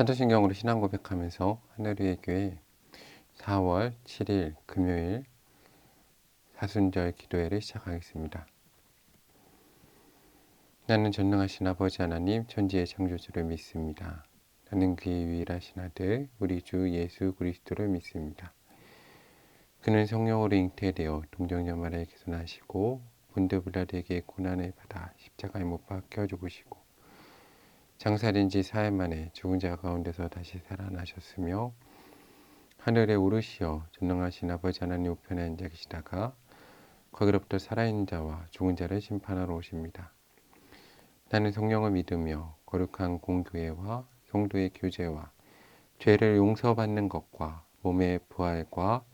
사도신경으로 신앙 고백하면서 하늘위의 교회 4월 7일 금요일 사순절 기도회를 시작하겠습니다. 나는 전능하신 아버지 하나님 천지의 창조주를 믿습니다. 나는 그의 유일하신 아들 우리 주 예수 그리스도를 믿습니다. 그는 성령으로 잉태되어 동정녀마리아에게서 나시고 본드 빌라도에게 고난을 받아 십자가에 못 박혀 죽으시고 장사된 지 4일 만에 죽은 자 가운데서 다시 살아나셨으며 하늘에 오르시어 전능하신 아버지 하나님 우편에 앉아 계시다가 거기로부터 살아있는 자와 죽은 자를 심판하러 오십니다. 나는 성령을 믿으며 거룩한 공교회와 성도의 교제와 죄를 용서받는 것과 몸의 부활과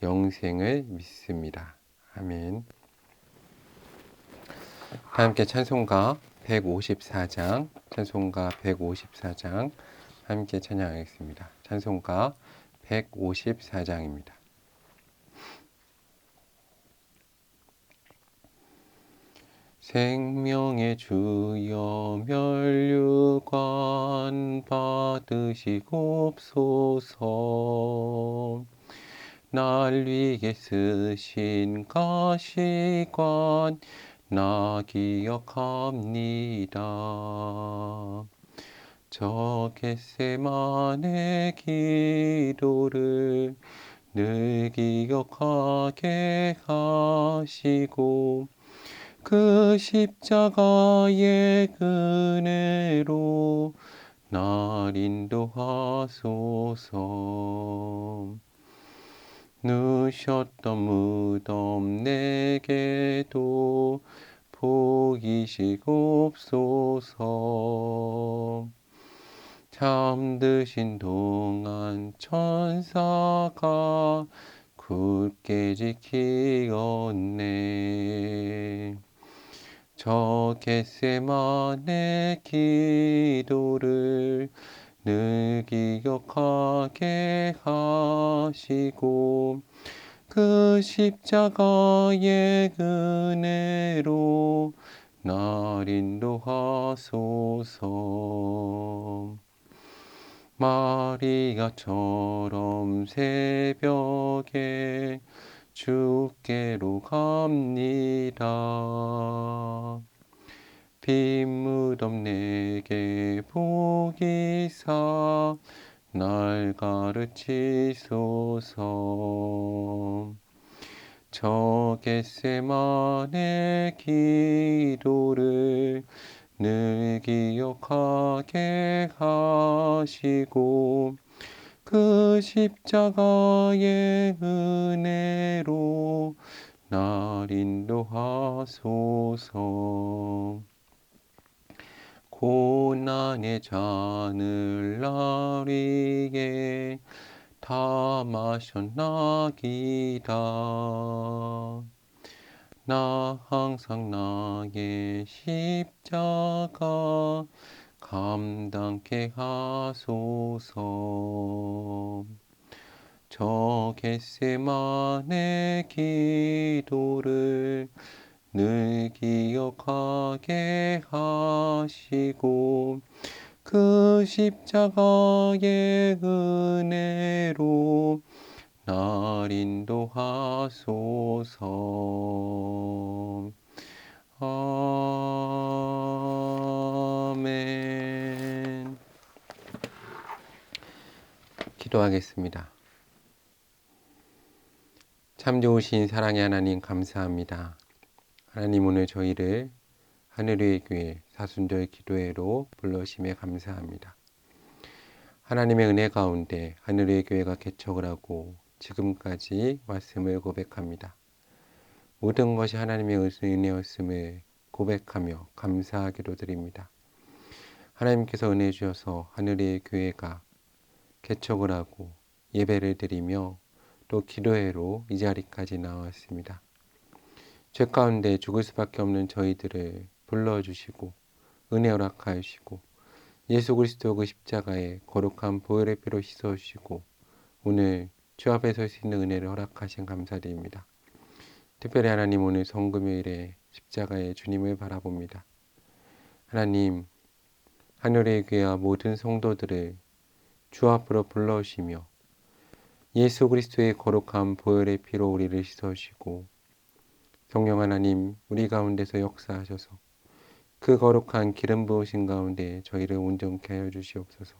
영생을 믿습니다. 아멘. 다 함께 찬송가 154장 함께 찬양하겠습니다. 찬송가 154장입니다. 생명의 주여 멸류관 받으시옵소서. 날 위에 쓰신 가시관 나 기억합니다. 저 겟세마네 기도를 늘 기억하게 하시고 그 십자가의 은혜로 날 인도하소서. 누셨던 무덤 내게도 보이시옵소서. 잠드신 동안 천사가 굳게 지키었네. 저 겟세마네 기도를 늘 기억하게 하시고 그 십자가의 은혜로 날 인도하소서. 마리아처럼 새벽에 주께로 갑니다. 빈 무덤 내게 보기사 날 가르치소서. 저 겟세마네 기도를 늘 기억하게 하시고 그 십자가의 은혜로 날 인도하소서. 고난의 잔을 날 위에 다 마셨나이다. 나 항상 나의 십자가 감당케 하소서. 저 겟세마네 기도를 늘 기억하게 하시고 그 십자가의 은혜로 날 인도하소서. 아멘. 기도하겠습니다. 참 좋으신 사랑의 하나님 감사합니다. 하나님 오늘 저희를 하늘의 교회 사순절 기도회로 불러주심에 감사합니다. 하나님의 은혜 가운데 하늘의 교회가 개척을 하고 지금까지 왔음을 고백합니다. 모든 것이 하나님의 은혜였음을 고백하며 감사하기로 드립니다. 하나님께서 은혜 주셔서 하늘의 교회가 개척을 하고 예배를 드리며 또 기도회로 이 자리까지 나왔습니다. 죄 가운데 죽을 수밖에 없는 저희들을 불러주시고 은혜 허락하여 주시고 예수 그리스도 그 십자가에 거룩한 보혈의 피로 씻어주시고 오늘 주 앞에 설 수 있는 은혜를 허락하신 감사드립니다. 특별히 하나님 오늘 성금요일에 십자가의 주님을 바라봅니다. 하나님 하늘의 교회와 모든 성도들을 주 앞으로 불러오시며 예수 그리스도의 거룩한 보혈의 피로 우리를 씻어주시고 성령 하나님 우리 가운데서 역사하셔서 그 거룩한 기름 부으신 가운데 저희를 온전케 하여 주시옵소서.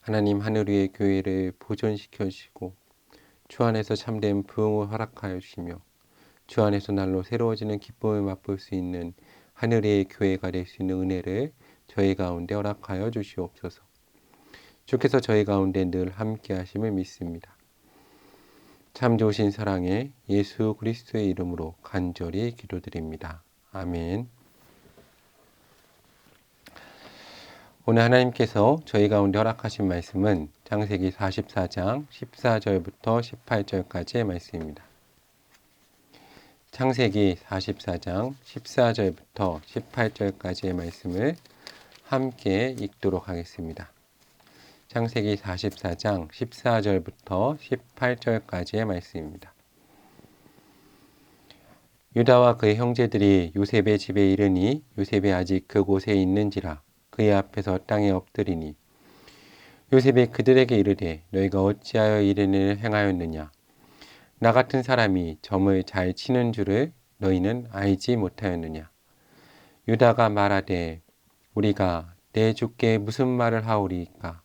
하나님 하늘 위의 교회를 보존시켜 주시고 주 안에서 참된 부흥을 허락하여 주시며 주 안에서 날로 새로워지는 기쁨을 맛볼 수 있는 하늘의 교회가 될 수 있는 은혜를 저희 가운데 허락하여 주시옵소서. 주께서 저희 가운데 늘 함께 하심을 믿습니다. 참 좋으신 사랑의 예수 그리스도의 이름으로 간절히 기도드립니다. 아멘. 오늘 하나님께서 저희 가운데 허락하신 말씀은 창세기 44장 14절부터 18절까지의 말씀입니다. 창세기 44장 14절부터 18절까지의 말씀을 함께 읽도록 하겠습니다. 창세기 44장 14절부터 18절까지의 말씀입니다. 유다와 그의 형제들이 요셉의 집에 이르니 요셉이 아직 그곳에 있는지라 그의 앞에서 땅에 엎드리니 요셉이 그들에게 이르되 너희가 어찌하여 이런 일을 행하였느냐 나 같은 사람이 점을 잘 치는 줄을 너희는 알지 못하였느냐 유다가 말하되 우리가 내 주께 무슨 말을 하오리이까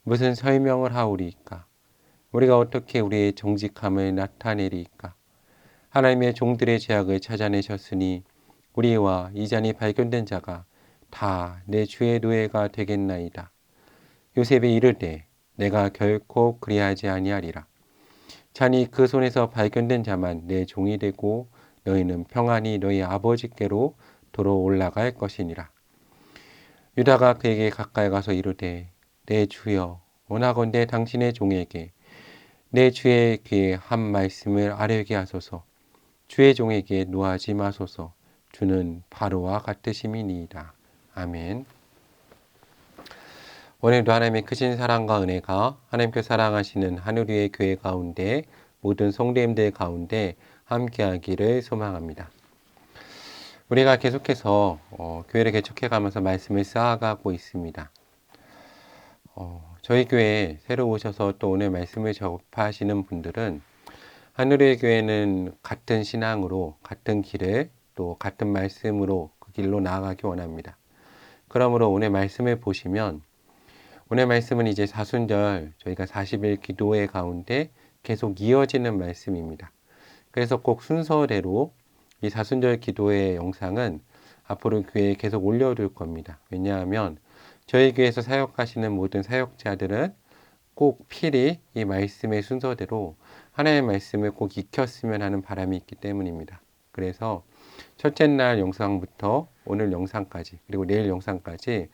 무슨 설명을 하오리이까 우리가 어떻게 우리의 정직함을 나타내리이까 하나님의 종들의 죄악을 찾아내셨으니 우리와 이 잔이 발견된 자가 다 내 주의 노예가 되겠나이다. 요셉이 이르되 내가 결코 그리하지 아니하리라. 잔이 그 손에서 발견된 자만 내 종이 되고 너희는 평안히 너희 아버지께로 도로 올라갈 것이니라. 유다가 그에게 가까이 가서 이르되 내 주여 원하건대 당신의 종에게 내 주의 귀에 한 말씀을 아뢰게 하소서. 주의 종에게 노하지 마소서. 주는 바로와 같으심이니이다. 아멘. 오늘도 하나님의 크신 사랑과 은혜가 하나님께서 사랑하시는 하늘 위의 교회 가운데 모든 성도님들 가운데 함께하기를 소망합니다. 우리가 계속해서 교회를 개척해가면서 말씀을 쌓아가고 있습니다. 저희 교회에 새로 오셔서 또 오늘 말씀을 접하시는 분들은 하늘의 교회는 같은 신앙으로 같은 길을 또 같은 말씀으로 그 길로 나아가기 원합니다. 그러므로 오늘 말씀을 보시면 오늘 말씀은 이제 사순절 저희가 40일 기도회 가운데 계속 이어지는 말씀입니다. 그래서 꼭 순서대로 이 사순절 기도회 영상은 앞으로 교회에 계속 올려둘 겁니다. 왜냐하면 저희 교회에서 사역하시는 모든 사역자들은 꼭 필히 이 말씀의 순서대로 하나님의 말씀을 꼭 익혔으면 하는 바람이 있기 때문입니다. 그래서 첫째 날 영상부터 오늘 영상까지 그리고 내일 영상까지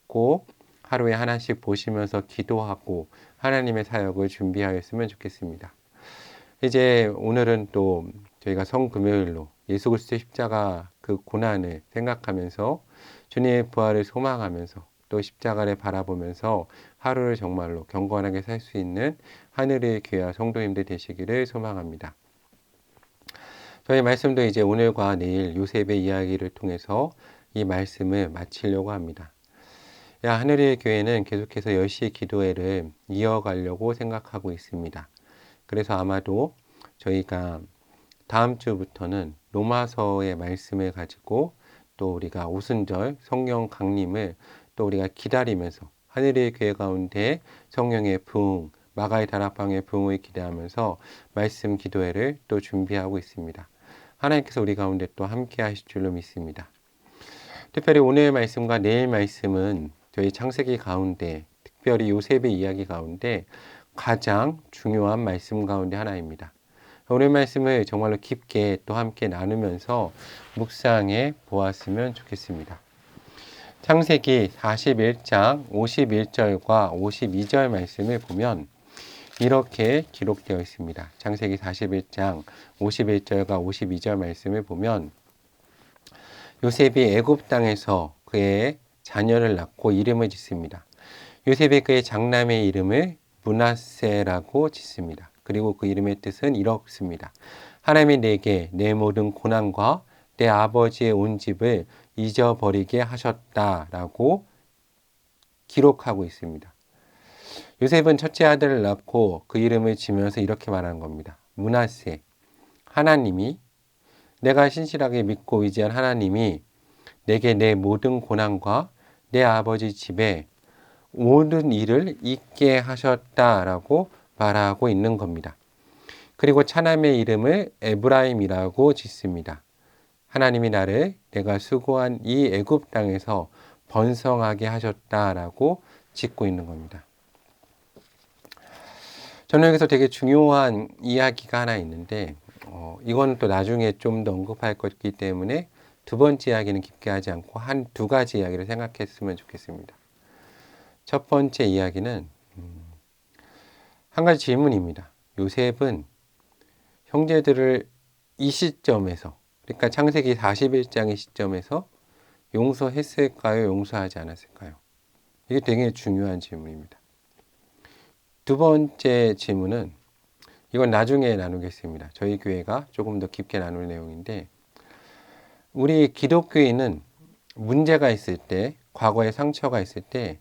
꼭 하루에 하나씩 보시면서 기도하고 하나님의 사역을 준비하였으면 좋겠습니다. 이제 오늘은 또 저희가 성금요일로 예수 그리스도의 십자가 그 고난을 생각하면서 주님의 부활을 소망하면서 또 십자가를 바라보면서 하루를 정말로 경건하게 살 수 있는 하늘의 교회와 성도님들 되시기를 소망합니다. 저희 말씀도 이제 오늘과 내일 요셉의 이야기를 통해서 이 말씀을 마치려고 합니다. 하늘의 교회는 계속해서 10시 기도회를 이어가려고 생각하고 있습니다. 그래서 아마도 저희가 다음 주부터는 로마서의 말씀을 가지고 또 우리가 오순절 성령 강림을 또 우리가 기다리면서 하늘의 교회 가운데 성령의 부흥, 마가의 다락방의 부흥을 기대하면서 말씀 기도회를 또 준비하고 있습니다. 하나님께서 우리 가운데 또 함께 하실 줄로 믿습니다. 특별히 오늘 말씀과 내일 말씀은 저희 창세기 가운데 특별히 요셉의 이야기 가운데 가장 중요한 말씀 가운데 하나입니다. 오늘 말씀을 정말로 깊게 또 함께 나누면서 묵상해 보았으면 좋겠습니다. 창세기 41장 51절과 52절 말씀을 보면 이렇게 기록되어 있습니다. 창세기 41장 51절과 52절 말씀을 보면 요셉이 애굽 땅에서 그의 자녀를 낳고 이름을 짓습니다. 요셉이 그의 장남의 이름을 므낫세라고 짓습니다. 그리고 그 이름의 뜻은 이렇습니다. 하나님이 내게 내 모든 고난과 내 아버지의 온 집을 잊어버리게 하셨다라고 기록하고 있습니다. 요셉은 첫째 아들을 낳고 그 이름을 지면서 이렇게 말하는 겁니다. 므낫세, 하나님이, 내가 신실하게 믿고 의지한 하나님이 내게 내 모든 고난과 내 아버지 집에 모든 일을 잊게 하셨다라고 말하고 있는 겁니다. 그리고 차남의 이름을 에브라임이라고 짓습니다. 하나님이 나를 내가 수고한 이 애굽 땅에서 번성하게 하셨다라고 짓고 있는 겁니다. 저는 여기서 되게 중요한 이야기가 하나 있는데 이건 또 나중에 좀 더 언급할 것이기 때문에 두 번째 이야기는 깊게 하지 않고 한 두 가지 이야기를 생각했으면 좋겠습니다. 첫 번째 이야기는 한 가지 질문입니다. 요셉은 형제들을 이 시점에서, 그러니까 창세기 41장의 시점에서 용서했을까요? 용서하지 않았을까요? 이게 되게 중요한 질문입니다. 두 번째 질문은 이건 나중에 나누겠습니다. 저희 교회가 조금 더 깊게 나눌 내용인데, 우리 기독교인은 문제가 있을 때, 과거에 상처가 있을 때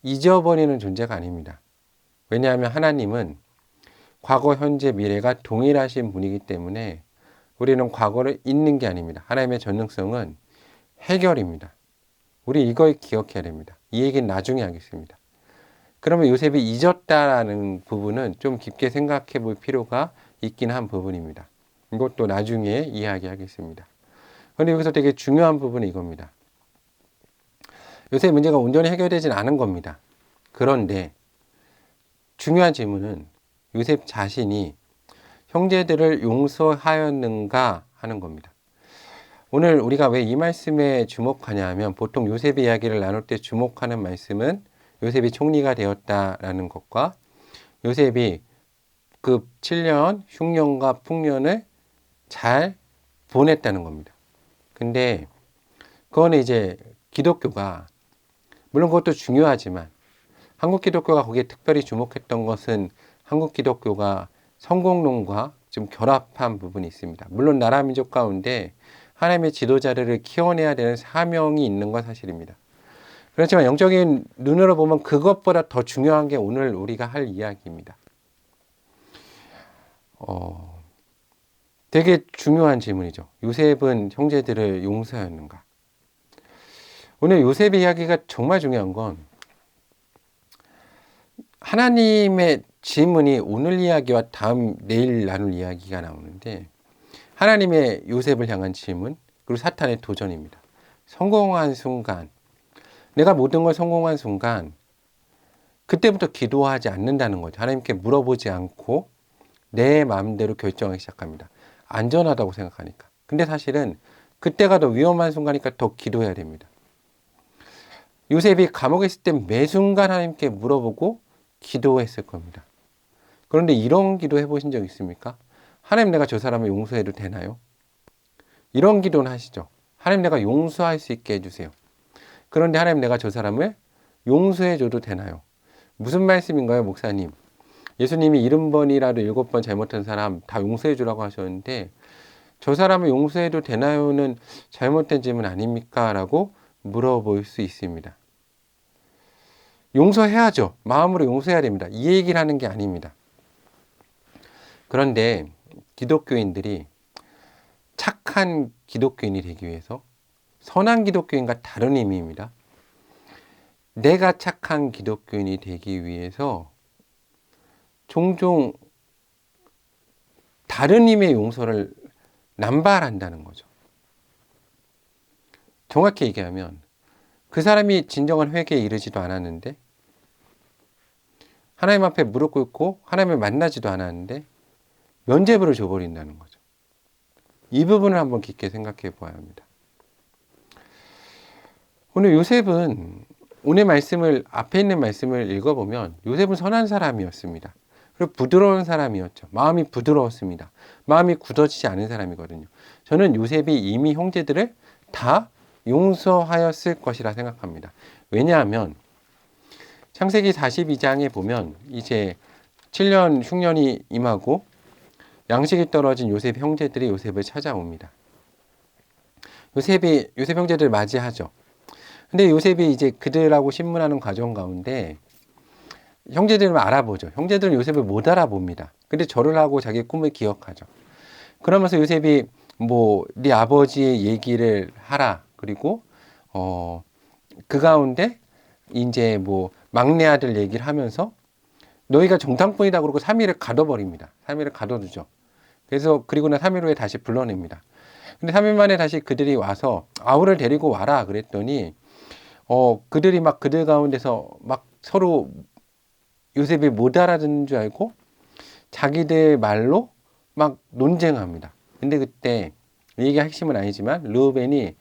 잊어버리는 존재가 아닙니다. 왜냐하면 하나님은 과거, 현재, 미래가 동일하신 분이기 때문에 우리는 과거를 잊는 게 아닙니다. 하나님의 전능성은 해결입니다. 우리 이걸 기억해야 됩니다. 이 얘기는 나중에 하겠습니다. 그러면 요셉이 잊었다라는 부분은 좀 깊게 생각해 볼 필요가 있긴 한 부분입니다. 이것도 나중에 이야기하겠습니다. 그런데 여기서 되게 중요한 부분은 이겁니다. 요셉의 문제가 온전히 해결되진 않은 겁니다. 그런데 중요한 질문은 요셉 자신이 형제들을 용서하였는가 하는 겁니다. 오늘 우리가 왜 이 말씀에 주목하냐 하면 보통 요셉의 이야기를 나눌 때 주목하는 말씀은 요셉이 총리가 되었다라는 것과 요셉이 그 7년 흉년과 풍년을 잘 보냈다는 겁니다. 근데 그거는 이제 기독교가, 물론 그것도 중요하지만 한국 기독교가 거기에 특별히 주목했던 것은 한국 기독교가 성공론과 좀 결합한 부분이 있습니다. 물론 나라 민족 가운데 하나님의 지도자들을 키워내야 되는 사명이 있는 건 사실입니다. 그렇지만 영적인 눈으로 보면 그것보다 더 중요한 게 오늘 우리가 할 이야기입니다. 되게 중요한 질문이죠. 요셉은 형제들을 용서하였는가? 오늘 요셉의 이야기가 정말 중요한 건 하나님의 질문이 오늘 이야기와 내일 나눌 이야기가 나오는데, 하나님의 요셉을 향한 질문, 그리고 사탄의 도전입니다. 성공한 순간, 내가 모든 걸 성공한 순간 그때부터 기도하지 않는다는 거죠. 하나님께 물어보지 않고 내 마음대로 결정하기 시작합니다. 안전하다고 생각하니까. 근데 사실은 그때가 더 위험한 순간이니까 더 기도해야 됩니다. 요셉이 감옥에 있을 때 매 순간 하나님께 물어보고 기도했을 겁니다. 그런데 이런 기도 해보신 적 있습니까? 하나님, 내가 저 사람을 용서해도 되나요? 이런 기도는 하시죠. 하나님, 내가 용서할 수 있게 해주세요. 그런데 하나님, 내가 저 사람을 용서해줘도 되나요? 무슨 말씀인가요, 목사님? 예수님이 70번이라도 7번 잘못한 사람 다 용서해주라고 하셨는데 저 사람을 용서해도 되나요는 잘못된 질문 아닙니까? 라고 물어볼 수 있습니다. 용서해야죠. 마음으로 용서해야 됩니다. 이 얘기를 하는 게 아닙니다. 그런데 기독교인들이 착한 기독교인이 되기 위해서, 선한 기독교인과 다른 의미입니다. 내가 착한 기독교인이 되기 위해서 종종 다른 의미의 용서를 남발한다는 거죠. 정확히 얘기하면 그 사람이 진정한 회개에 이르지도 않았는데, 하나님 앞에 무릎 꿇고 하나님을 만나지도 않았는데 면죄부를 줘버린다는 거죠. 이 부분을 한번 깊게 생각해 보아야 합니다. 오늘 요셉은, 오늘 말씀을, 앞에 있는 말씀을 읽어보면 요셉은 선한 사람이었습니다. 그리고 부드러운 사람이었죠. 마음이 부드러웠습니다. 마음이 굳어지지 않은 사람이거든요. 저는 요셉이 이미 형제들을 다 용서하였을 것이라 생각합니다. 왜냐하면 창세기 42장에 보면 이제 7년 흉년이 임하고 양식이 떨어진 요셉 형제들이 요셉을 찾아옵니다. 요셉 형제들을 맞이하죠. 근데 요셉이 이제 그들하고 신문하는 과정 가운데 형제들은 알아보죠. 형제들은 요셉을 못 알아봅니다. 근데 절을 하고 자기 꿈을 기억하죠. 그러면서 요셉이 뭐 네 아버지의 얘기를 하라. 그리고 그 가운데 이제 뭐 막내 아들 얘기를 하면서 너희가 정탐꾼이다 그러고 3일을 가둬버립니다. 3일을 가둬두죠. 그래서 그리고 난 3일 후에 다시 불러냅니다. 근데 3일 만에 다시 그들이 와서 아우를 데리고 와라 그랬더니 그들이 막 그들 가운데서 막 서로 요셉이 못 알아듣는 줄 알고 자기들 말로 막 논쟁합니다. 근데 그때 이게 핵심은 아니지만 르우벤이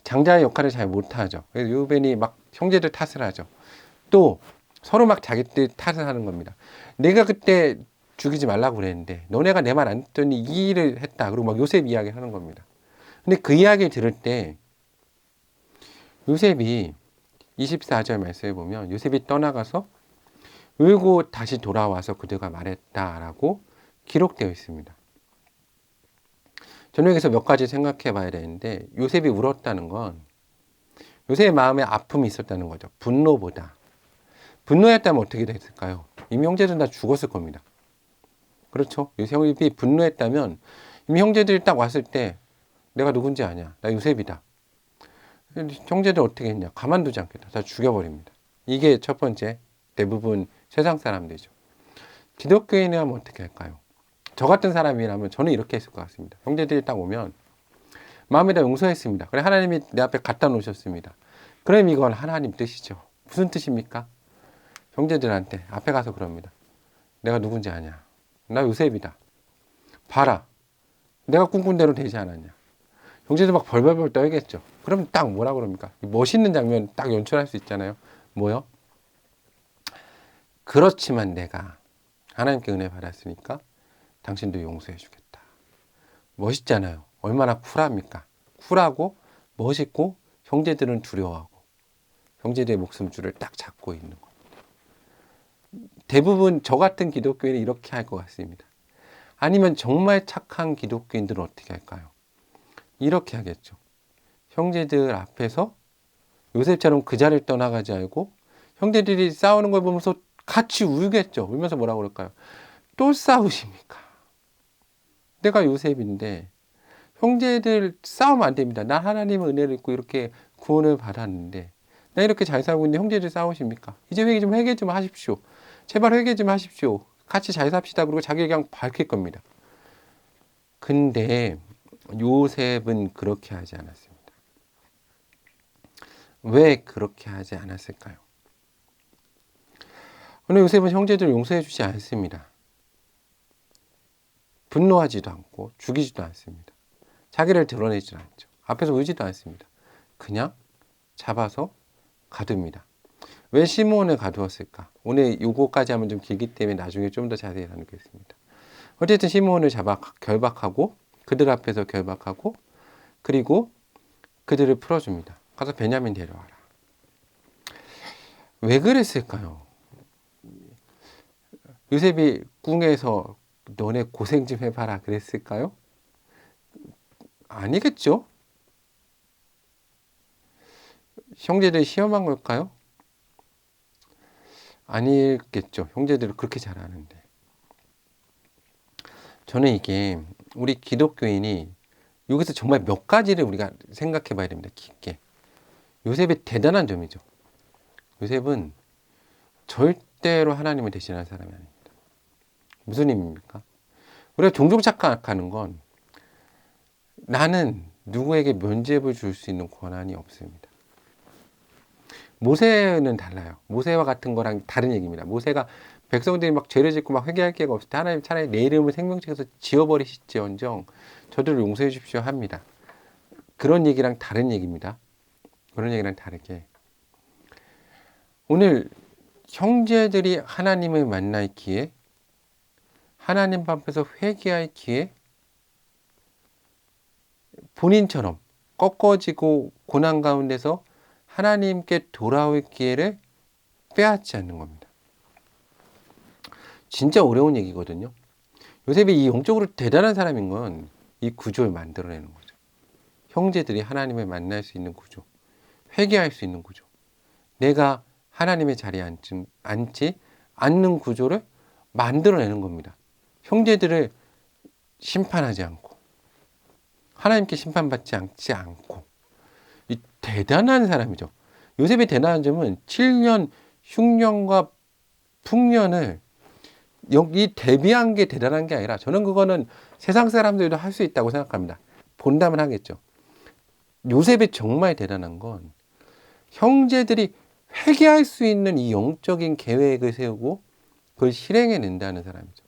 장자의 역할을 잘 못하죠. 그래서 르우벤이 막 형제들 탓을 하죠. 또 서로 막 자기들 탓을 하는 겁니다. 내가 그때 죽이지 말라고 그랬는데 너네가 내 말 안 듣더니 이 일을 했다. 그리고 막 요셉 이야기 하는 겁니다. 근데 그 이야기를 들을 때 요셉이 24절 말씀에 보면 요셉이 떠나가서 울고 다시 돌아와서 그들과 말했다라고 기록되어 있습니다. 저는 여기서 몇 가지 생각해 봐야 되는데 요셉이 울었다는 건 요셉의 마음에 아픔이 있었다는 거죠. 분노보다. 분노했다면 어떻게 됐을까요? 이미 형제들은 다 죽었을 겁니다. 그렇죠? 요셉이 분노했다면 이미 형제들이 딱 왔을 때 내가 누군지 아냐? 나 요셉이다. 형제들 어떻게 했냐? 가만두지 않겠다. 다 죽여버립니다. 이게 첫 번째 대부분 세상 사람들이죠. 기독교인이 하면 어떻게 할까요? 저 같은 사람이라면 저는 이렇게 했을 것 같습니다. 형제들이 딱 오면 마음에다 용서했습니다. 그래 하나님이 내 앞에 갖다 놓으셨습니다. 그럼 이건 하나님 뜻이죠. 무슨 뜻입니까? 형제들한테 앞에 가서 그럽니다. 내가 누군지 아냐? 나 요셉이다. 봐라. 내가 꿈꾼 대로 되지 않았냐? 형제들 막 벌벌벌 떨겠죠. 그럼 딱 뭐라 그럽니까? 멋있는 장면 딱 연출할 수 있잖아요. 뭐요? 그렇지만 내가 하나님께 은혜 받았으니까 당신도 용서해 주겠다. 멋있잖아요. 얼마나 쿨합니까? 쿨하고 멋있고 형제들은 두려워하고 형제들의 목숨줄을 딱 잡고 있는 거. 대부분 저 같은 기독교인은 이렇게 할 것 같습니다. 아니면 정말 착한 기독교인들은 어떻게 할까요? 이렇게 하겠죠. 형제들 앞에서 요셉처럼 그 자리를 떠나가지 않고 형제들이 싸우는 걸 보면서 같이 울겠죠. 울면서 뭐라고 그럴까요? 또 싸우십니까? 내가 요셉인데 형제들 싸우면 안 됩니다. 나 하나님의 은혜를 입고 이렇게 구원을 받았는데 나 이렇게 잘 살고 있는데 형제들 싸우십니까? 이제 회개 좀 하십시오. 제발 회개 좀 하십시오. 같이 잘 삽시다. 그리고 자기 그냥 밝힐 겁니다. 근데 요셉은 그렇게 하지 않았습니다. 왜 그렇게 하지 않았을까요? 오늘 요셉은 형제들을 용서해 주지 않습니다. 분노하지도 않고 죽이지도 않습니다. 자기를 드러내지도 않죠. 앞에서 울지도 않습니다. 그냥 잡아서 가둡니다. 왜 시므온을 가두었을까? 오늘 요거까지 하면 좀 길기 때문에 나중에 좀 더 자세히 나누겠습니다. 어쨌든 시므온을 잡아 결박하고 그들 앞에서 결박하고 그리고 그들을 풀어줍니다. 가서 베냐민 데려와라. 왜 그랬을까요? 요셉이 궁에서 너네 고생 좀 해봐라 그랬을까요? 아니겠죠? 형제들이 시험한 걸까요? 아니겠죠. 형제들을 그렇게 잘하는데. 저는 이게 우리 기독교인이 여기서 정말 몇 가지를 우리가 생각해 봐야 됩니다. 깊게. 요셉의 대단한 점이죠. 요셉은 절대로 하나님을 대신하는 사람이 아닙니다. 무슨 의미입니까? 우리가 종종 착각하는 건 나는 누구에게 면죄부를 줄 수 있는 권한이 없습니다. 모세는 달라요. 모세와 같은 거랑 다른 얘기입니다. 모세가 백성들이 막 죄를 짓고 막 회개할 기회가 없을 때 하나님 차라리 내 이름을 생명책에서 지워버리시지언정 저들을 용서해 주십시오 합니다. 그런 얘기랑 다른 얘기입니다. 그런 얘기랑 다르게 오늘 형제들이 하나님을 만날 기회, 하나님 앞에서 회개할 기회, 본인처럼 꺾어지고 고난 가운데서 하나님께 돌아올 기회를 빼앗지 않는 겁니다. 진짜 어려운 얘기거든요. 요셉이 이 영적으로 대단한 사람인 건 이 구조를 만들어내는 거죠. 형제들이 하나님을 만날 수 있는 구조, 회개할 수 있는 구조. 내가 하나님의 자리에 앉지 않는 구조를 만들어내는 겁니다. 형제들을 심판하지 않고 하나님께 심판받지 않고 이 대단한 사람이죠. 요셉의 대단한 점은 7년 흉년과 풍년을 여기 대비한 게 대단한 게 아니라 저는 그거는 세상 사람들도 할 수 있다고 생각합니다. 본다면 하겠죠. 요셉이 정말 대단한 건 형제들이 회개할 수 있는 이 영적인 계획을 세우고 그걸 실행해낸다는 사람이죠.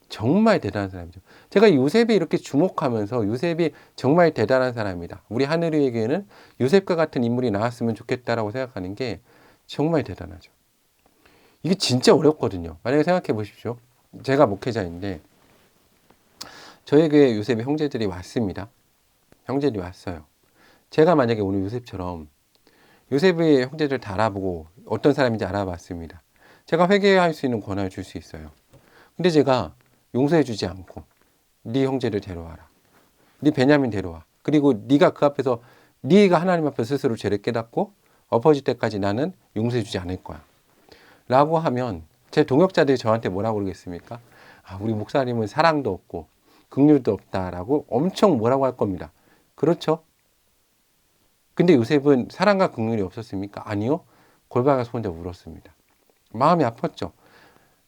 정말 대단한 사람이죠. 제가 요셉이 이렇게 주목하면서 요셉이 정말 대단한 사람이다. 우리 하늘의 교회는 요셉과 같은 인물이 나왔으면 좋겠다라고 생각하는 게 정말 대단하죠. 이게 진짜 어렵거든요. 만약에 생각해 보십시오. 제가 목회자인데 저희 교회에 요셉의 형제들이 왔습니다. 형제들이 왔어요. 제가 만약에 오늘 요셉처럼 요셉의 형제들 다 알아보고 어떤 사람인지 알아봤습니다. 제가 회개할 수 있는 권한을 줄 수 있어요. 근데 제가 용서해 주지 않고 네 형제를 데려와라. 네 베냐민 데려와. 그리고 네가 그 앞에서 네가 하나님 앞에 스스로 죄를 깨닫고 엎어질 때까지 나는 용서해 주지 않을 거야. 라고 하면 제 동역자들이 저한테 뭐라고 그러겠습니까? 아, 우리 목사님은 사랑도 없고 긍휼도 없다라고 엄청 뭐라고 할 겁니다. 그렇죠? 근데 요셉은 사랑과 긍휼이 없었습니까? 아니요. 골방에서 혼자 울었습니다. 마음이 아팠죠.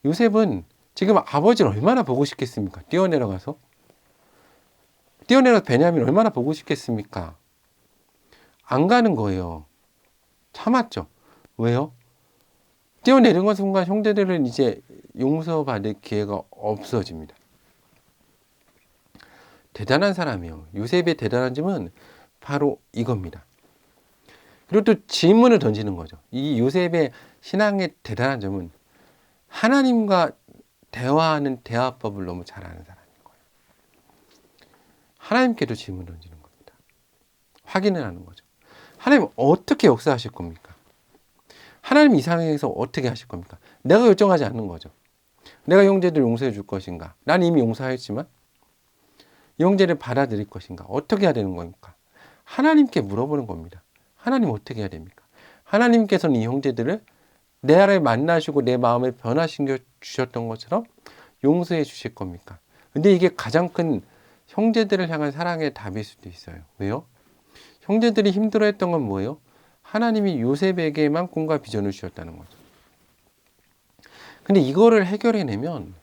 요셉은 지금 아버지를 얼마나 보고 싶겠습니까? 뛰어내려가서 베냐민 얼마나 보고 싶겠습니까? 안 가는 거예요. 참았죠. 왜요? 뛰어내린 순간 형제들은 이제 용서받을 기회가 없어집니다. 대단한 사람이에요. 요셉의 대단한 점은 바로 이겁니다. 그리고 또 질문을 던지는 거죠. 이 요셉의 신앙의 대단한 점은 하나님과 대화하는 대화법을 너무 잘하는 사람인 거예요. 하나님께도 질문을 던지는 겁니다. 확인을 하는 거죠. 하나님 어떻게 역사하실 겁니까? 하나님 이 상황에서 어떻게 하실 겁니까? 내가 결정하지 않는 거죠. 내가 형제들 용서해 줄 것인가? 난 이미 용서했지만 이 형제를 받아들일 것인가? 어떻게 해야 되는 겁니까? 하나님께 물어보는 겁니다. 하나님 어떻게 해야 됩니까? 하나님께서는 이 형제들을 나를 만나시고 내 마음을 변화시켜 주셨던 것처럼 용서해 주실 겁니까? 근데 이게 가장 큰 형제들을 향한 사랑의 답일 수도 있어요. 왜요? 형제들이 힘들어했던 건 뭐예요? 하나님이 요셉에게만 꿈과 비전을 주셨다는 거죠. 근데 이거를 해결해내면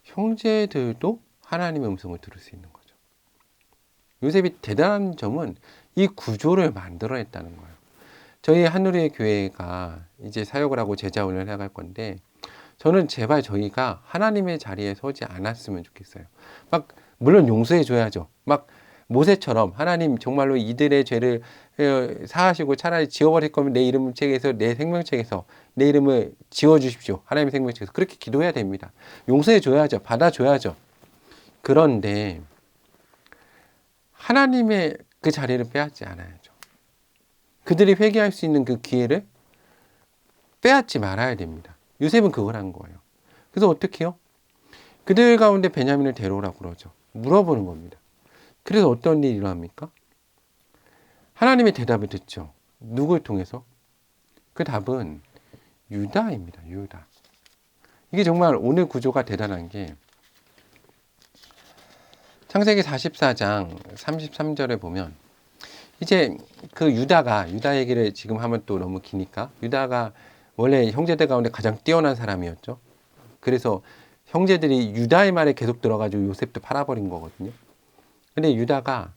형제들도 하나님의 음성을 들을 수 있는 거죠. 요셉이 대단한 점은 이 구조를 만들어냈다는 거예요. 저희 하늘의 교회가 이제 사역을 하고 제자 훈련을 해갈 건데 저는 제발 저희가 하나님의 자리에 서지 않았으면 좋겠어요. 막 물론 용서해 줘야죠. 막 모세처럼 하나님 정말로 이들의 죄를 사하시고 차라리 지워버릴 거면 내 이름 책에서 내 생명책에서 내 이름을 지워주십시오. 하나님의 생명책에서 그렇게 기도해야 됩니다. 용서해 줘야죠. 받아줘야죠. 그런데 하나님의 그 자리를 빼앗지 않아야죠. 그들이 회개할 수 있는 그 기회를 빼앗지 말아야 됩니다. 요셉은 그걸 한 거예요. 그래서 어떻게 해요? 그들 가운데 베냐민을 데려오라고 그러죠. 물어보는 겁니다. 그래서 어떤 일이 일어납니까? 하나님의 대답을 듣죠. 누굴 통해서? 그 답은 유다입니다. 유다. 이게 정말 오늘 구조가 대단한 게 창세기 44장 33절에 보면 이제 그 유다 얘기를 지금 하면 또 너무 기니까 유다가 원래 형제들 가운데 가장 뛰어난 사람이었죠. 그래서 형제들이 유다의 말에 계속 들어가지고 요셉도 팔아버린 거거든요. 근데 유다가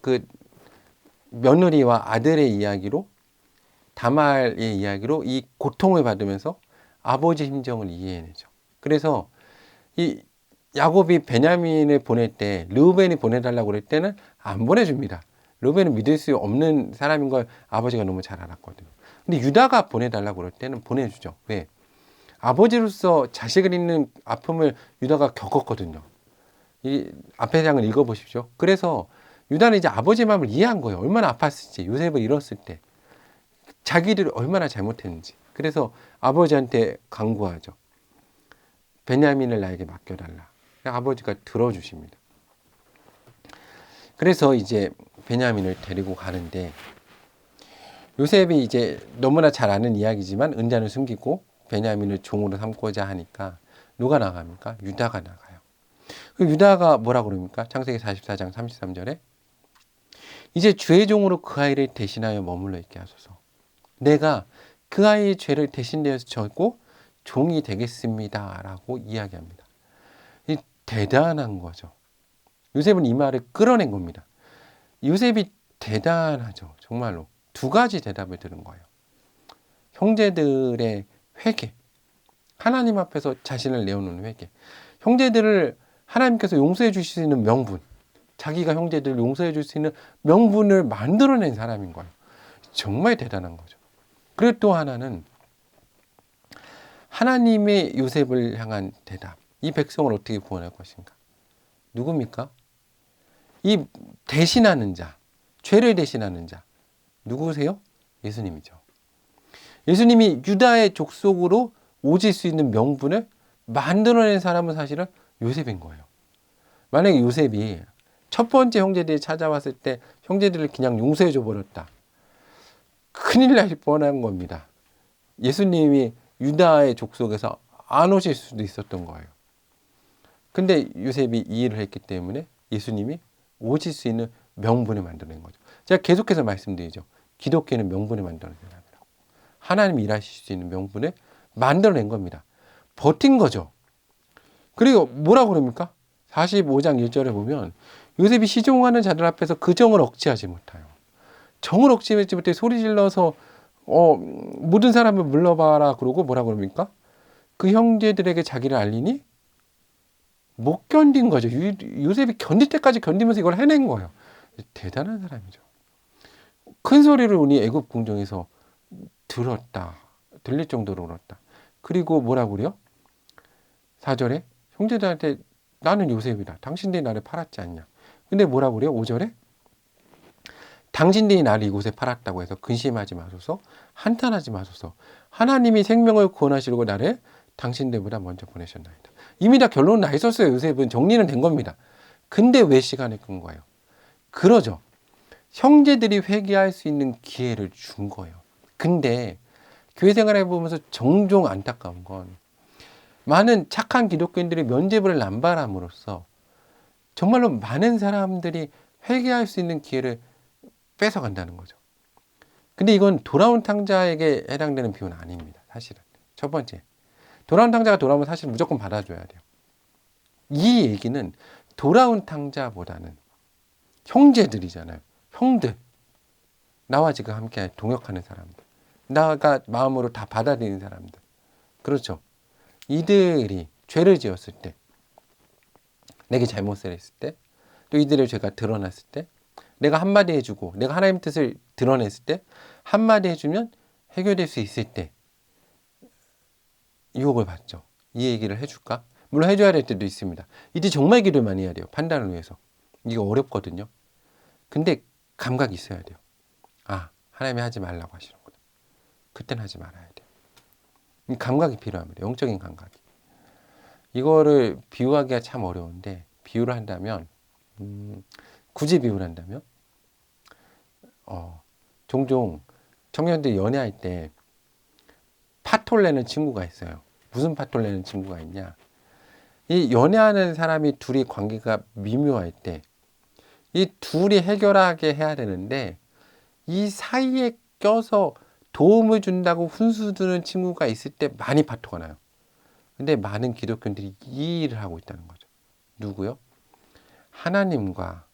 그 며느리와 아들의 이야기로 다말의 이야기로 이 고통을 받으면서 아버지 심정을 이해해내죠. 그래서 이 야곱이 베냐민을 보낼 때 르우벤이 보내달라고 그럴 때는 안 보내줍니다. 르우벤은 믿을 수 없는 사람인 걸 아버지가 너무 잘 알았거든요. 근데 유다가 보내달라고 그럴 때는 보내주죠. 왜? 아버지로서 자식을 잃는 아픔을 유다가 겪었거든요. 이 앞의 장을 읽어보십시오. 그래서 유다는 이제 아버지의 마음을 이해한 거예요. 얼마나 아팠을지, 요셉을 잃었을 때 자기를 얼마나 잘못했는지. 그래서 아버지한테 간구하죠. 베냐민을 나에게 맡겨달라. 아버지가 들어주십니다. 그래서 이제 베냐민을 데리고 가는데 요셉이 이제 너무나 잘 아는 이야기지만 은잔을 숨기고 베냐민을 종으로 삼고자 하니까 누가 나갑니까? 유다가 나가요. 그 유다가 뭐라 그럽니까? 창세기 44장 33절에 이제 주의 종으로 그 아이를 대신하여 머물러 있게 하소서. 내가 그 아이의 죄를 대신되어서 져고 종이 되겠습니다. 라고 이야기합니다. 이 대단한 거죠. 요셉은 이 말을 끌어낸 겁니다. 요셉이 대단하죠. 정말로. 두 가지 대답을 들은 거예요. 형제들의 회개. 하나님 앞에서 자신을 내어놓는 회개. 형제들을 하나님께서 용서해 주실 수 있는 명분. 자기가 형제들을 용서해 줄 수 있는 명분을 만들어낸 사람인 거예요. 정말 대단한 거죠. 그리고 또 하나는 하나님의 요셉을 향한 대답. 이 백성을 어떻게 구원할 것인가? 누굽니까? 이 대신하는 자, 죄를 대신하는 자. 누구세요? 예수님이죠. 예수님이 유다의 족속으로 오질 수 있는 명분을 만들어낸 사람은 사실은 요셉인 거예요. 만약에 요셉이 첫 번째 형제들이 찾아왔을 때 형제들을 그냥 용서해 줘 버렸다. 큰일 날 뻔한 겁니다. 예수님이 유다의 족속에서 안 오실 수도 있었던 거예요. 근데 요셉이 이 일을 했기 때문에 예수님이 오실 수 있는 명분을 만들어낸 거죠. 제가 계속해서 말씀드리죠. 기독교는 명분을 만들어낸 사람이라고. 하나님이 일하실 수 있는 명분을 만들어낸 겁니다. 버틴 거죠. 그리고 뭐라고 그럽니까? 45장 1절에 보면 요셉이 시종하는 자들 앞에서 그 정을 억제하지 못하여. 정을 억제하지 못해 소리 질러서 모든 사람을 물러봐라 그러고 뭐라 그럽니까? 그 형제들에게 자기를 알리니 못 견딘 거죠. 요셉이 견딜 때까지 견디면서 이걸 해낸 거예요. 대단한 사람이죠. 큰 소리를 우니 애굽 궁정에서 들었다. 들릴 정도로 울었다. 그리고 뭐라고 그래요? 4절에 형제들한테 나는 요셉이다. 당신들이 나를 팔았지 않냐. 근데 뭐라고 그래요? 5절에 당신들이 나를 이곳에 팔았다고 해서 근심하지 마소서, 한탄하지 마소서. 하나님이 생명을 구원하시려고 나를 당신들보다 먼저 보내셨나이다. 이미 다 결론은 나 있었어요. 요셉은 정리는 된 겁니다. 근데 왜 시간을 끈 거예요? 그러죠. 형제들이 회개할 수 있는 기회를 준 거예요. 근데 교회 생활해 보면서 종종 안타까운 건 많은 착한 기독교인들이 면죄부를 남발함으로써 정말로 많은 사람들이 회개할 수 있는 기회를 뺏어간다는 거죠. 근데 이건 돌아온 탕자에게 해당되는 비유는 아닙니다. 사실은. 첫 번째. 돌아온 탕자가 돌아오면 사실 무조건 받아줘야 돼요. 이 얘기는 돌아온 탕자보다는 형제들이잖아요. 형들. 나와 지금 함께 동역하는 사람들. 나가 마음으로 다 받아들이는 사람들. 그렇죠. 이들이 죄를 지었을 때, 내게 잘못을 했을 때, 또 이들의 죄가 드러났을 때, 내가 한마디 해주고, 내가 하나님의 뜻을 드러냈을 때, 한마디 해주면 해결될 수 있을 때, 유혹을 받죠. 이 얘기를 해줄까? 물론 해줘야 될 때도 있습니다. 이때 정말 기도를 많이 해야 돼요. 판단을 위해서. 이게 어렵거든요. 근데 감각이 있어야 돼요. 아, 하나님이 하지 말라고 하시는구나. 그때는 하지 말아야 돼요. 감각이 필요합니다. 영적인 감각이. 이거를 비유하기가 참 어려운데 비유를 한다면 굳이 비유를 한다면 종종 청년들이 연애할 때 파토를 내는 친구가 있어요. 무슨 파토를 내는 친구가 있냐. 이 연애하는 사람이 둘이 관계가 미묘할 때 이 둘이 해결하게 해야 되는데 이 사이에 껴서 도움을 준다고 훈수 두는 친구가 있을 때 많이 파토가 나요. 근데 많은 기독교인들이 이 일을 하고 있다는 거죠. 누구요? 하나님과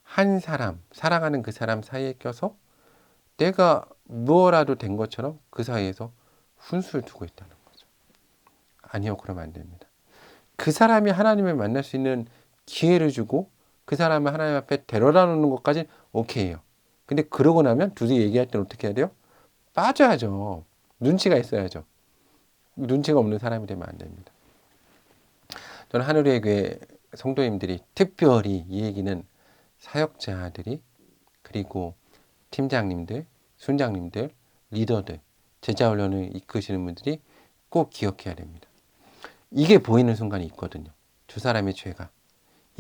한 사람, 사랑하는 그 사람 사이에 껴서 내가 무엇라도 된 것처럼 그 사이에서 훈수를 두고 있다는 거죠. 아니요, 그러면 안 됩니다. 그 사람이 하나님을 만날 수 있는 기회를 주고 그 사람을 하나님 앞에 데려다 놓는 것까지 오케이예요. 근데 그러고 나면 둘이 얘기할 때는 어떻게 해야 돼요? 빠져야죠. 눈치가 있어야죠. 눈치가 없는 사람이 되면 안 됩니다. 저는 하늘의 교회 성도님들이 특별히 이 얘기는 사역자들이 그리고 팀장님들, 순장님들, 리더들, 제자 훈련을 이끄시는 분들이 꼭 기억해야 됩니다. 이게 보이는 순간이 있거든요. 두 사람의 죄가.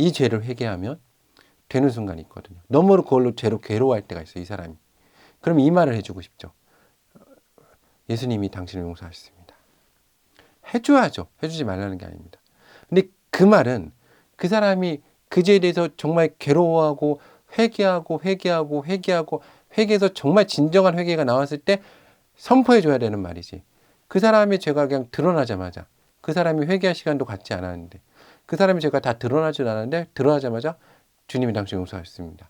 이 죄를 회개하면 되는 순간이 있거든요. 너무 그걸로 죄로 괴로워할 때가 있어요. 이 사람이. 그럼 이 말을 해주고 싶죠. 예수님이 당신을 용서하셨습니다. 해줘야죠. 해주지 말라는 게 아닙니다. 근데 그 말은 그 사람이 그 죄에 대해서 정말 괴로워하고 회개해서 정말 진정한 회개가 나왔을 때 선포해 줘야 되는 말이지. 그 사람의 죄가 그냥 드러나자마자 그 사람이 회개할 시간도 갖지 않았는데 그 사람의 죄가 다 드러나지 않았는데 드러나자마자 주님이 당신 용서하셨습니다.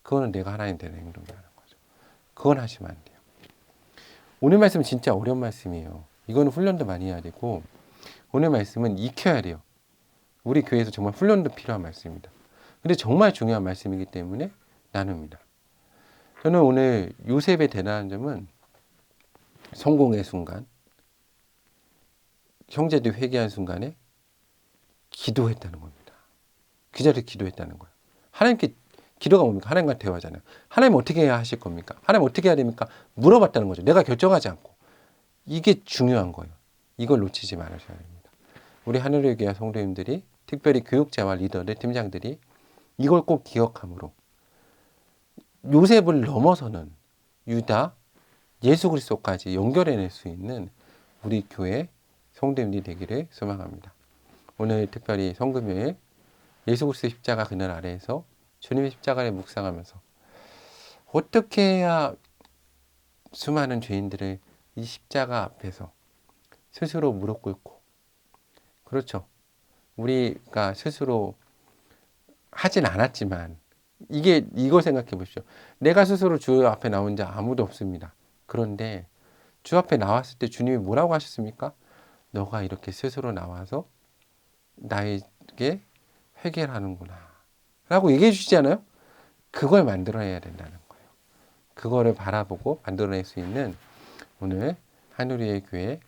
그거는 내가 하나님 되는 행동이라는 거죠. 그건 하시면 안 돼요. 오늘 말씀은 진짜 어려운 말씀이에요. 이거는 훈련도 많이 해야 되고 오늘 말씀은 익혀야 돼요. 우리 교회에서 정말 훈련도 필요한 말씀입니다. 근데 정말 중요한 말씀이기 때문에 나눕니다. 저는 오늘 요셉의 대단한 점은 성공의 순간, 형제들이 회개한 순간에 기도했다는 겁니다. 그 자리에 기도했다는 거예요. 하나님께 기도가 뭡니까? 하나님과 대화잖아요. 하나님 어떻게 해야 하실 겁니까? 하나님 어떻게 해야 됩니까? 물어봤다는 거죠. 내가 결정하지 않고. 이게 중요한 거예요. 이걸 놓치지 말으셔야 됩니다. 우리 하늘의 교회 성도님들이 특별히 교육자와 리더들, 팀장들이 이걸 꼭 기억함으로 요셉을 넘어서는 유다, 예수 그리스도까지 연결해낼 수 있는 우리 교회 성도님들이 되기를 소망합니다. 오늘 특별히 성금요일 예수 그리스도 십자가 그늘 아래에서 주님의 십자가를 묵상하면서 어떻게 해야 수많은 죄인들을 이 십자가 앞에서 스스로 무릎 꿇고, 그렇죠, 우리가 스스로 하진 않았지만 이거 생각해 보십시오. 내가 스스로 주 앞에 나온 자 아무도 없습니다. 그런데 주 앞에 나왔을 때 주님이 뭐라고 하셨습니까? 너가 이렇게 스스로 나와서 나에게 회개를 하는구나 라고 얘기해 주시지 않아요? 그걸 만들어내야 된다는 거예요. 그거를 바라보고 만들어낼 수 있는 오늘 하늘위의 교회,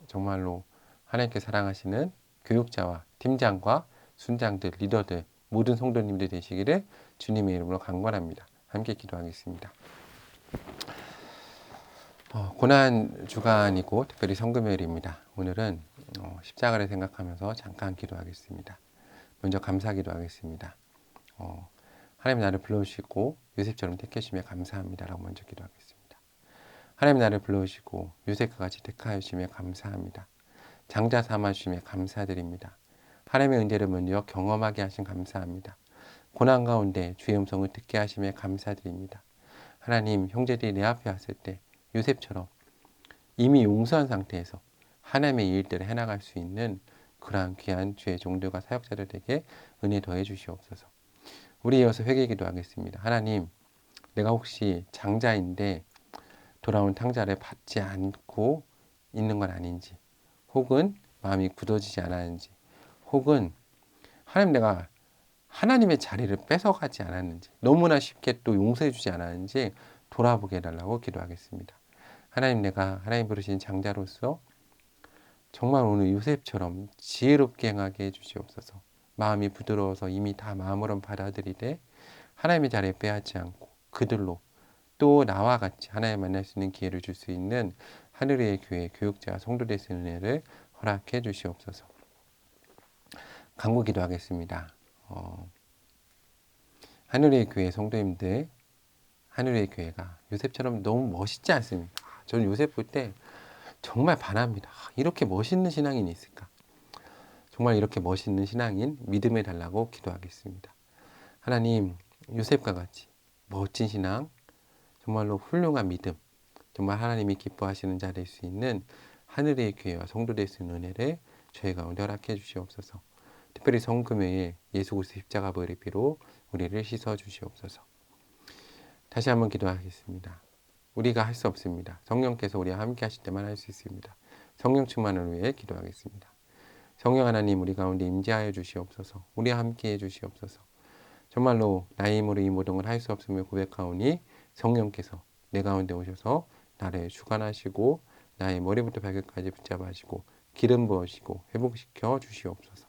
정말로 하나님께 사랑하시는 교육자와 팀장과 순장들, 리더들, 모든 성도님들 되시기를 주님의 이름으로 간구합니다. 함께 기도하겠습니다. 고난 주간이고 특별히 성금요일입니다. 오늘은 십자가를 생각하면서 잠깐 기도하겠습니다. 먼저 감사 기도하겠습니다. 하나님 나를 불러주시고 요셉처럼 택하심에 감사합니다라고 먼저 기도하겠습니다. 하나님 나를 불러주시고 요셉과 같이 택하여 주심에 감사합니다. 장자 삼아 주심에 감사드립니다. 하나님의 은혜를 먼저 경험하게 하신 감사합니다. 고난 가운데 주의 음성을 듣게 하심에 감사드립니다. 하나님, 형제들이 내 앞에 왔을 때 요셉처럼 이미 용서한 상태에서 하나님의 일들을 해나갈 수 있는 그러한 귀한 주의 종들과 사역자들에게 은혜 더해 주시옵소서. 우리 이어서 회개 기도하겠습니다. 하나님, 내가 혹시 장자인데 돌아온 탕자를 받지 않고 있는 건 아닌지, 혹은 마음이 굳어지지 않았는지, 혹은 하나님 내가 하나님의 자리를 뺏어가지 않았는지, 너무나 쉽게 또 용서해 주지 않았는지 돌아보게 해달라고 기도하겠습니다. 하나님, 내가 하나님 부르신 장자로서 정말 오늘 요셉처럼 지혜롭게 행하게 해주시옵소서. 마음이 부드러워서 이미 다 마음으로 받아들이되 하나님의 자리에 빼앗지 않고 그들로 또 나와 같이 하나님 만날 수 있는 기회를 줄 수 있는 하늘의 교회 교육자 성도될 수 있는 은혜를 허락해 주시옵소서. 간구 기도하겠습니다. 하늘의 교회 성도님들, 하늘의 교회가 요셉처럼 너무 멋있지 않습니까? 저는 요셉 볼 때 정말 반합니다. 이렇게 멋있는 신앙인이 있을까? 정말 이렇게 멋있는 신앙인 믿음을 달라고 기도하겠습니다. 하나님, 요셉과 같이 멋진 신앙, 정말로 훌륭한 믿음, 정말 하나님이 기뻐하시는 자 될 수 있는 하늘의 교회와 성도 될 수 있는 은혜를 저희 가운데 허락해 주시옵소서. 특별히 성금요일 예수 그리스도 십자가 보혈의 피로 우리를 씻어 주시옵소서. 다시 한번 기도하겠습니다. 우리가 할 수 없습니다. 성령께서 우리와 함께 하실 때만 할 수 있습니다. 성령 충만을 위해 기도하겠습니다. 성령 하나님, 우리 가운데 임재하여 주시옵소서. 우리와 함께 해 주시옵소서. 정말로 나의 힘으로 이 모든 걸 할 수 없음을 고백하오니 성령께서 내 가운데 오셔서 나를 주관하시고 나의 머리부터 발끝까지 붙잡아 하시고 기름 부으시고 회복시켜 주시옵소서.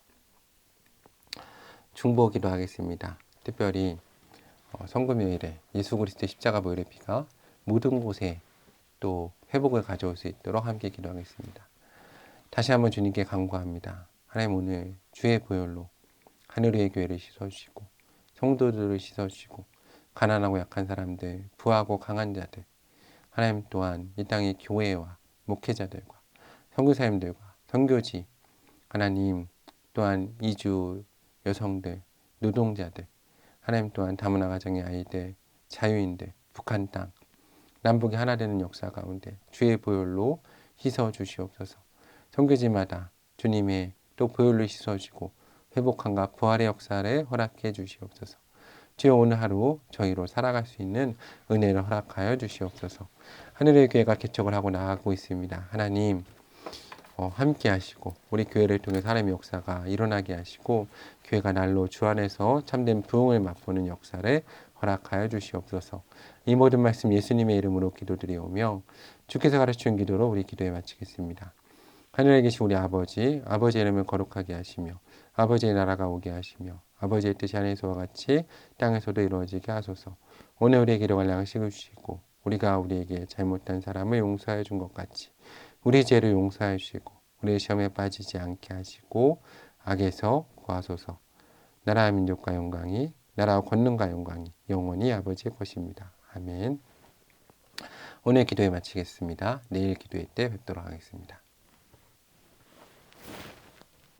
중보기도 하겠습니다. 특별히 성금요일에 예수 그리스도의 십자가 보혈의 피가 모든 곳에 또 회복을 가져올 수 있도록 함께 기도하겠습니다. 다시 한번 주님께 간구합니다. 하나님, 오늘 주의 보혈로 하늘의 교회를 씻어주시고 성도들을 씻어주시고 가난하고 약한 사람들, 부하고 강한 자들, 하나님 또한 이 땅의 교회와 목회자들과 선교사님들과 선교지, 하나님 또한 이주 여성들, 노동자들, 하나님 또한 다문화 가정의 아이들, 자유인들, 북한 땅, 남북이 하나 되는 역사 가운데 주의 보혈로 씻어 주시옵소서. 선교지마다 주님의 또 보혈로 씻어주고 회복함과 부활의 역사를 허락해 주시옵소서. 주여 오늘 하루 저희로 살아갈 수 있는 은혜를 허락하여 주시옵소서. 하늘의 교회가 개척을 하고 나가고 있습니다. 하나님 함께 하시고 우리 교회를 통해 하나님의 역사가 일어나게 하시고 교회가 날로 주 안에서 참된 부흥을 맛보는 역사를 허락하여 주시옵소서. 이 모든 말씀 예수님의 이름으로 기도드리오며 주께서 가르치는 기도로 우리 기도에 마치겠습니다. 하늘에 계신 우리 아버지, 아버지의 이름을 거룩하게 하시며 아버지의 나라가 오게 하시며 아버지의 뜻이 하늘에서와 같이 땅에서도 이루어지게 하소서. 오늘 우리에게 일용할 양식을 주시고 우리가 우리에게 잘못한 사람을 용서해 준 것 같이 우리 죄를 용서해 주시고 우리의 시험에 빠지지 않게 하시고 악에서 구하소서. 나라와 민족과 영광이 나라와 권능과 영광이 영원히 아버지의 것입니다. 아멘. 오늘 기도에 마치겠습니다. 내일 기도회 때 뵙도록 하겠습니다.